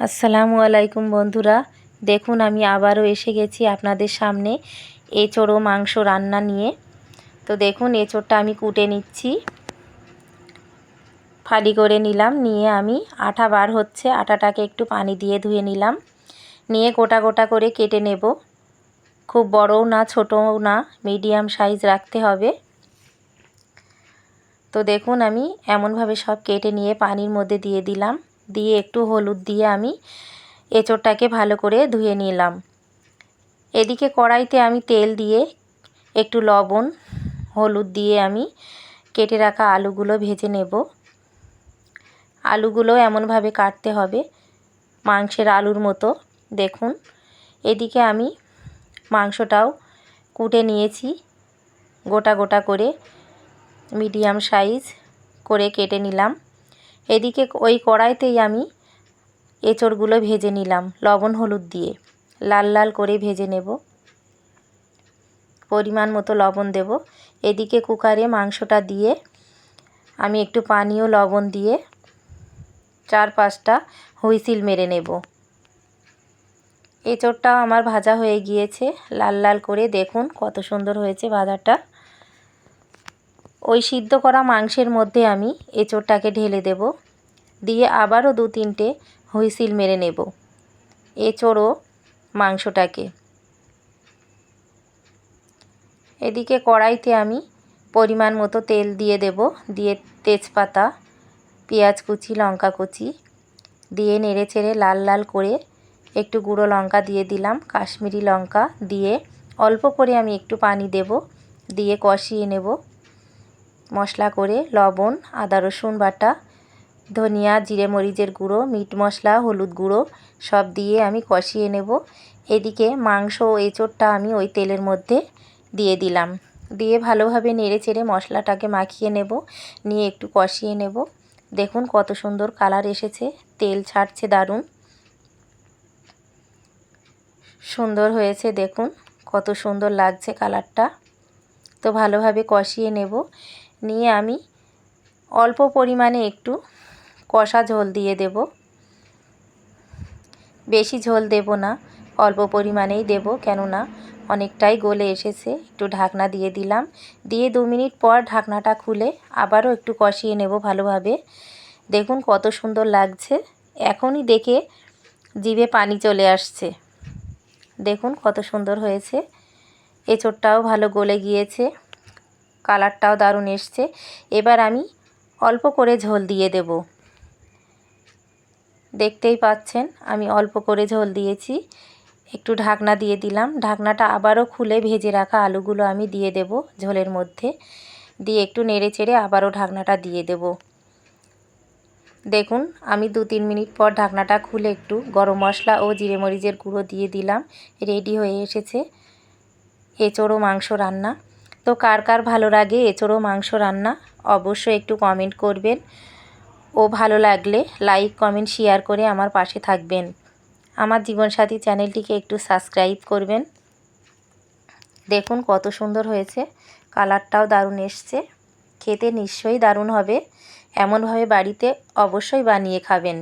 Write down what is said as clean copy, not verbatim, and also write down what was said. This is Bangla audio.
আসসালামু আলাইকুম বন্ধুরা, দেখুন আমি আবারও এসে গেছি আপনাদের সামনে এঁচোড় ও মাংস রান্না নিয়ে। তো দেখুন এঁচোড়টা আমি কুটে নিচ্ছি, ফালি করে নিলাম। নিয়ে আমি আঠা বার হচ্ছে, আটাটাকে একটু পানি দিয়ে ধুয়ে নিলাম। নিয়ে গোটা গোটা করে কেটে নেব, খুব বড়ও না ছোটও না, মিডিয়াম সাইজ রাখতে হবে। তো দেখুন আমি এমনভাবে সব কেটে নিয়ে পানির মধ্যে দিয়ে দিলাম। দিয়ে একটু হলুদ দিয়ে আমি এঁচোড়টাকে ভালো করে ধুয়ে নিলাম। এদিকে কড়াইতে আমি তেল দিয়ে একটু লবণ হলুদ দিয়ে আমি কেটে রাখা আলুগুলো ভেজে নেব। আলুগুলো এমনভাবে কাটতে হবে মাংসের আলুর মতো। দেখুন এদিকে আমি মাংসটাও কুটে নিয়েছি, গোটা গোটা করে মিডিয়াম সাইজ করে কেটে নিলাম। এদিকে ওই কড়াইতেই আমি এঁচোড়গুলো ভেজে নিলাম লবণ হলুদ দিয়ে, লাল লাল করে ভেজে নেব। পরিমাণ মতো লবণ দেব। এদিকে কুকারে মাংসটা দিয়ে আমি একটু পানি ও লবণ দিয়ে 4-5টা হুইসেল মেরে নেব। এঁচোড়টাও আমার ভাজা হয়ে গিয়েছে লাল লাল করে। দেখুন কত সুন্দর হয়েছে ভাজাটা। ওই সিদ্ধ করা মাংসের মধ্যে আমি এঁচোড়টাকে ঢেলে দেব, দিয়ে আবারও 2-3টে হুইসেল মেরে নেব এঁচোড় ও মাংসটাকে। এদিকে কড়াইতে আমি পরিমাণ মতো তেল দিয়ে দেব, দিয়ে তেজপাতা, পেঁয়াজ কুচি, লঙ্কা কুচি দিয়ে নেড়ে চেড়ে লাল লাল করে একটু গুঁড়ো লঙ্কা দিয়ে দিলাম, কাশ্মীরি লঙ্কা দিয়ে অল্প করে আমি একটু পানি দেব, দিয়ে কষিয়ে নেব মশলা করে। লবণ, আদা রসুন বাটা, ধনিয়া জিরে মরিচের গুঁড়ো, মিট মশলা, হলুদ গুঁড়ো সব দিয়ে আমি কষিয়ে নেব। এদিকে মাংস ও এঁচোড়টা আমি ওই তেলের মধ্যে দিয়ে দিলাম, দিয়ে ভালোভাবে নেড়ে চেড়ে মশলাটাকে মাখিয়ে নেব, নিয়ে একটু কষিয়ে নেব। দেখুন কত সুন্দর কালার এসেছে, তেল ছাড়ছে, দারুণ সুন্দর হয়েছে। দেখুন কত সুন্দর লাগছে কালারটা। তো ভালোভাবে কষিয়ে নেব। নিয়ে আমি অল্প পরিমাণে একটু কষা ঝোল দিয়ে দেব, বেশি ঝোল দেব না, অল্প পরিমাণেই দেব, কেননা অনেকটাই গলে এসেছে। একটু ঢাকনা দিয়ে দিলাম, দিয়ে 2 মিনিট পর ঢাকনাটা খুলে আবারও একটু কষিয়ে নেব ভালোভাবে। দেখুন কত সুন্দর লাগছে, এখনই দেখে জিভে পানি চলে আসছে। দেখুন কত সুন্দর হয়েছে, এঁচোড়টাও ভালো গলে গিয়েছে, কালারটাও দারুণ এসছে। এবার আমি অল্প করে ঝোল দিয়ে দেব। দেখতেই পাচ্ছেন আমি অল্প করে ঝোল দিয়েছি। একটু ঢাকনা দিয়ে দিলাম, ঢাকনাটা আবারও খুলে ভেজে রাখা আলুগুলো আমি দিয়ে দেব ঝোলের মধ্যে, দিয়ে একটু নেড়ে চেড়ে আবারও ঢাকনাটা দিয়ে দেব। দেখুন আমি 2-3 মিনিট পর ঢাকনাটা খুলে একটু গরম মশলা ও জিরে মরিচের গুঁড়ো দিয়ে দিলাম। রেডি হয়ে এসেছে এঁচোড় ও মাংস রান্না। তো কার কার ভালো লাগে এঁচোড় ও মাংস রান্না অবশ্যই একটু কমেন্ট করবেন, ও ভালো লাগলে লাইক কমেন্ট শেয়ার করে আমার পাশে থাকবেন। আমার জীবনসাথী চ্যানেলটিকে একটু সাবস্ক্রাইব করবেন। দেখুন কত সুন্দর হয়েছে, কালারটাও দারুণ এসছে, খেতে নিশ্চয়ই দারুণ হবে। এমনভাবে বাড়িতে অবশ্যই বানিয়ে খাবেন।